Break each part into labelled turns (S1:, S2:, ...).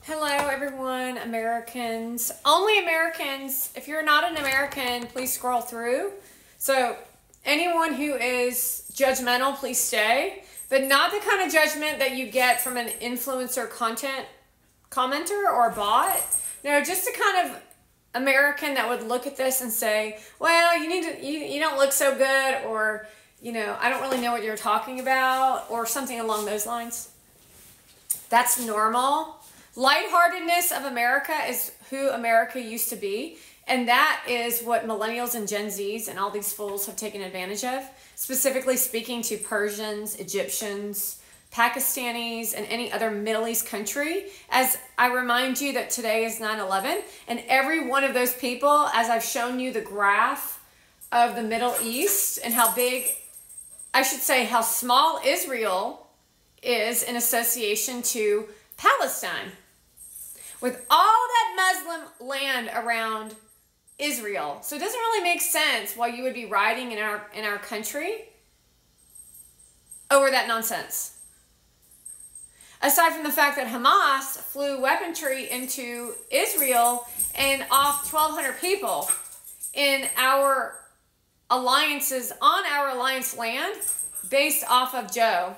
S1: Hello, everyone, Americans. Only Americans. If you're not an American, please scroll through. So, anyone who is judgmental, please stay. But not the kind of judgment that you get from an influencer content commenter or bot. No, just the kind of American that would look at this and say, well, you don't look so good, or, I don't really know what you're talking about, or something along those lines. That's normal. Lightheartedness of America is who America used to be, and that is what millennials and Gen Zs and all these fools have taken advantage of, specifically speaking to Persians, Egyptians, Pakistanis, and any other Middle East country. As I remind you that today is 9/11, and every one of those people, as I've shown you the graph of the Middle East and how big, I should say how small Israel is in association to Palestine. With all that Muslim land around Israel. So it doesn't really make sense why you would be riding in our country over that nonsense. Aside from the fact that Hamas flew weaponry into Israel and off 1,200 people in our alliances, on our alliance land, based off of Joe.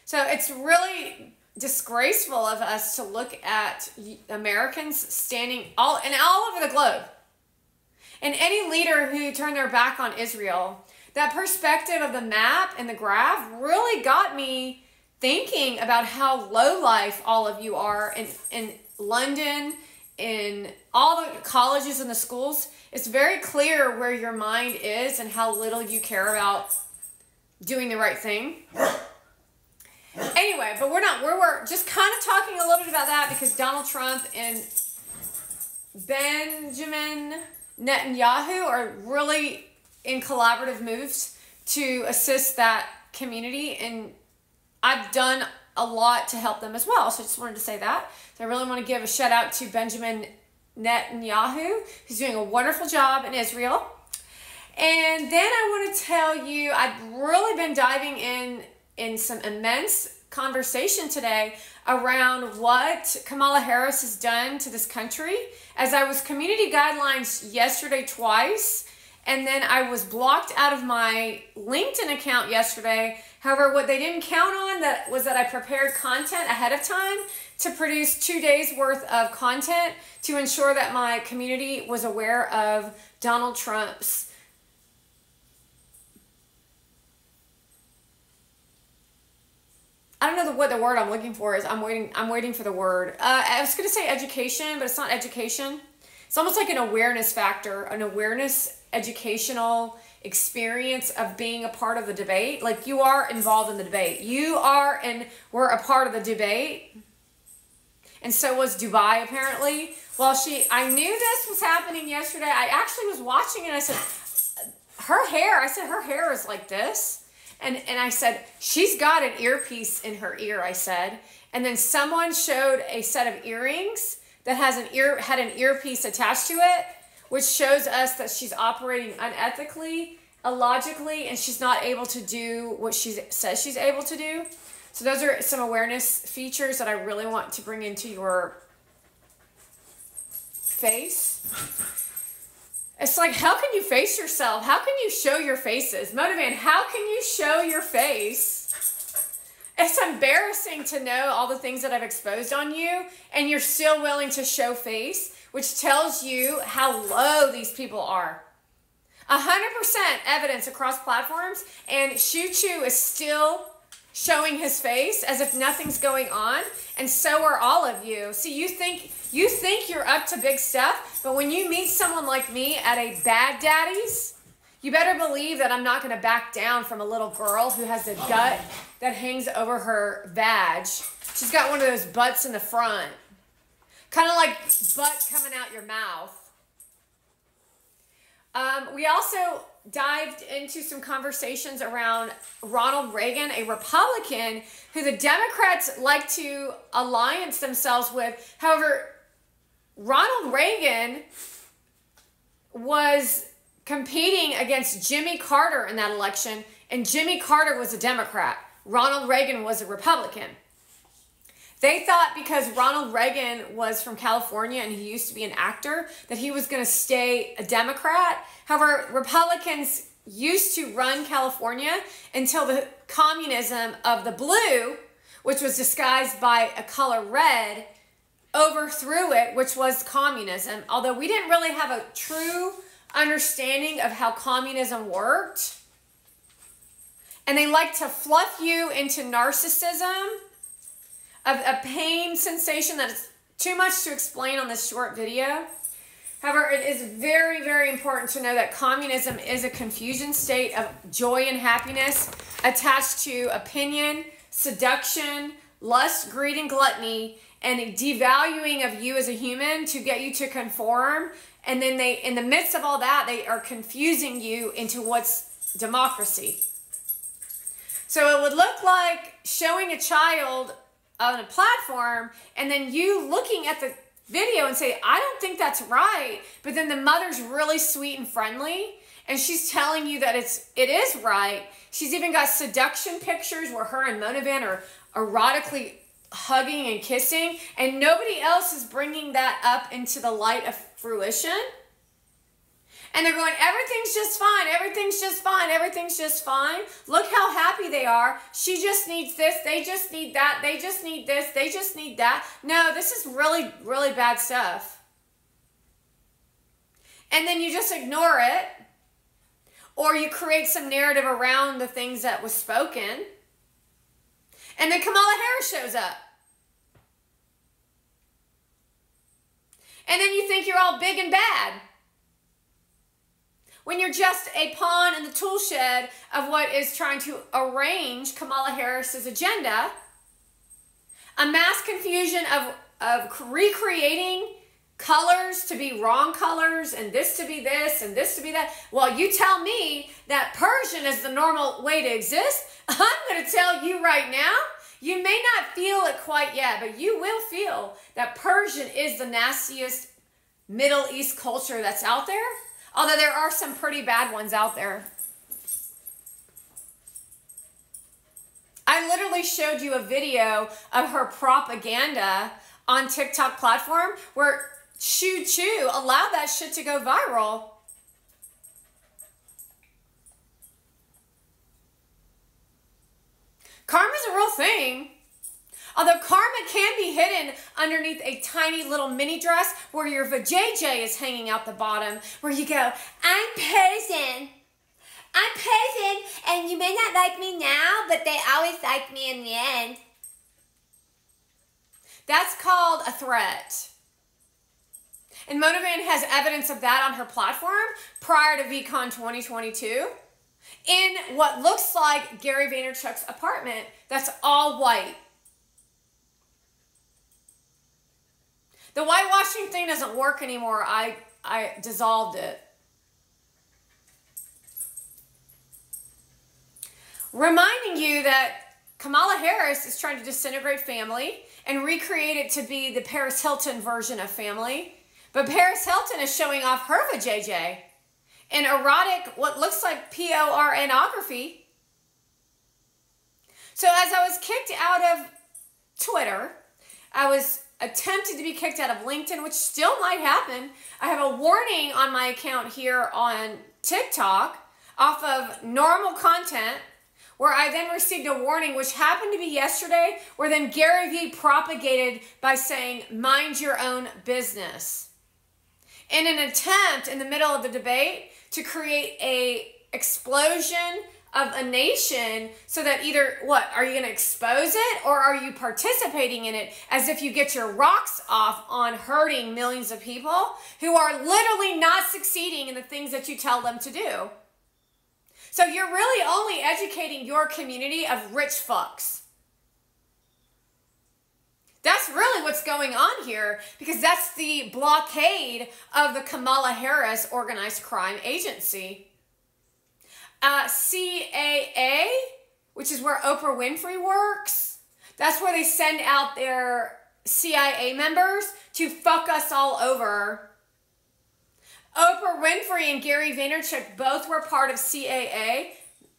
S1: So it's really disgraceful of us to look at Americans standing all over the globe. And any leader who turned their back on Israel, that perspective of the map and the graph really got me thinking about how low life all of you are in London, in all the colleges and the schools. It's very clear where your mind is and how little you care about doing the right thing. Anyway, but we're just kind of talking a little bit about that because Donald Trump and Benjamin Netanyahu are really in collaborative moves to assist that community, and I've done a lot to help them as well. So I just wanted to say that. So I really want to give a shout out to Benjamin Netanyahu, who's doing a wonderful job in Israel. And then I want to tell you, I've really been diving in some immense conversation today around what Kamala Harris has done to this country. As I was community guidelines yesterday twice, and then I was blocked out of my LinkedIn account yesterday. However, what they didn't count on was that I prepared content ahead of time to produce 2 days worth of content to ensure that my community was aware of Donald Trump's I don't know what the word I'm looking for is. I'm waiting for the word. I was going to say education, but it's not education. It's almost like an awareness factor, an awareness educational experience of being a part of the debate. Like you are involved in the debate. You are, and we're a part of the debate. And so was Dubai, apparently. Well, I knew this was happening yesterday. I actually was watching it. I said, her hair is like this. And I said, she's got an earpiece in her ear, I said. And then someone showed a set of earrings that had an earpiece attached to it, which shows us that she's operating unethically, illogically, and she's not able to do what she says she's able to do. So those are some awareness features that I really want to bring into your face. It's like, how can you face yourself? How can you show your faces? Motivan, how can you show your face? It's embarrassing to know all the things that I've exposed on you, and you're still willing to show face, which tells you how low these people are. 100% evidence across platforms, and Shu Chu is still showing his face as if nothing's going on, and so are all of you. See, you think you're up to big stuff, but when you meet someone like me at a Bad Daddy's, you better believe that I'm not going to back down from a little girl who has a gut that hangs over her vag. She's got one of those butts in the front, kind of like butt coming out your mouth. We also dived into some conversations around Ronald Reagan, a Republican who the Democrats like to alliance themselves with. However, Ronald Reagan was competing against Jimmy Carter in that election, and Jimmy Carter was a Democrat. Ronald Reagan was a Republican. They thought because Ronald Reagan was from California and he used to be an actor, that he was going to stay a Democrat. However, Republicans used to run California until the communism of the blue, which was disguised by a color red, overthrew it, which was communism. Although we didn't really have a true understanding of how communism worked. And they like to fluff you into narcissism, of a pain sensation that is too much to explain on this short video. However, it is very, very important to know that communism is a confusion state of joy and happiness attached to opinion, seduction, lust, greed, and gluttony, and a devaluing of you as a human to get you to conform. And then they, in the midst of all that, they are confusing you into what's democracy. So it would look like showing a child on a platform and then you looking at the video and say, I don't think that's right. But then the mother's really sweet and friendly and she's telling you that it is right. She's even got seduction pictures where her and Monovan are erotically hugging and kissing, and nobody else is bringing that up into the light of fruition. And they're going, everything's just fine, everything's just fine, everything's just fine. Look how happy they are. She just needs this, they just need that, they just need this, they just need that. No, this is really, really bad stuff. And then you just ignore it, or you create some narrative around the things that was spoken. And then Kamala Harris shows up. And then you think you're all big and bad, when you're just a pawn in the tool shed of what is trying to arrange Kamala Harris's agenda. A mass confusion of recreating colors to be wrong colors and this to be this and this to be that. Well, you tell me that Persian is the normal way to exist. I'm going to tell you right now, you may not feel it quite yet, but you will feel that Persian is the nastiest Middle East culture that's out there. Although there are some pretty bad ones out there. I literally showed you a video of her propaganda on TikTok platform where Choo Choo allowed that shit to go viral. Karma's a real thing. Although karma can be hidden underneath a tiny little mini dress where your vajayjay is hanging out the bottom, where you go, I'm Persian, and you may not like me now, but they always like me in the end. That's called a threat. And Monovan has evidence of that on her platform prior to VCon 2022 in what looks like Gary Vaynerchuk's apartment that's all white. The whitewashing thing doesn't work anymore. I dissolved it. Reminding you that Kamala Harris is trying to disintegrate family and recreate it to be the Paris Hilton version of family. But Paris Hilton is showing off her vajayjay in erotic, what looks like pornography. So as I was kicked out of Twitter, I was attempted to be kicked out of LinkedIn, which still might happen. I have a warning on my account here on TikTok off of normal content, where I then received a warning, which happened to be yesterday, where then Gary Vee propagated by saying, mind your own business, in an attempt in the middle of the debate to create a explosion of a nation, so that either, what, are you going to expose it or are you participating in it as if you get your rocks off on hurting millions of people who are literally not succeeding in the things that you tell them to do? So you're really only educating your community of rich fucks. That's really what's going on here, because that's the blockade of the Kamala Harris Organized Crime Agency. CAA, which is where Oprah Winfrey works. That's where they send out their CIA members to fuck us all over. Oprah Winfrey and Gary Vaynerchuk both were part of CAA,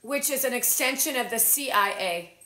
S1: which is an extension of the CIA.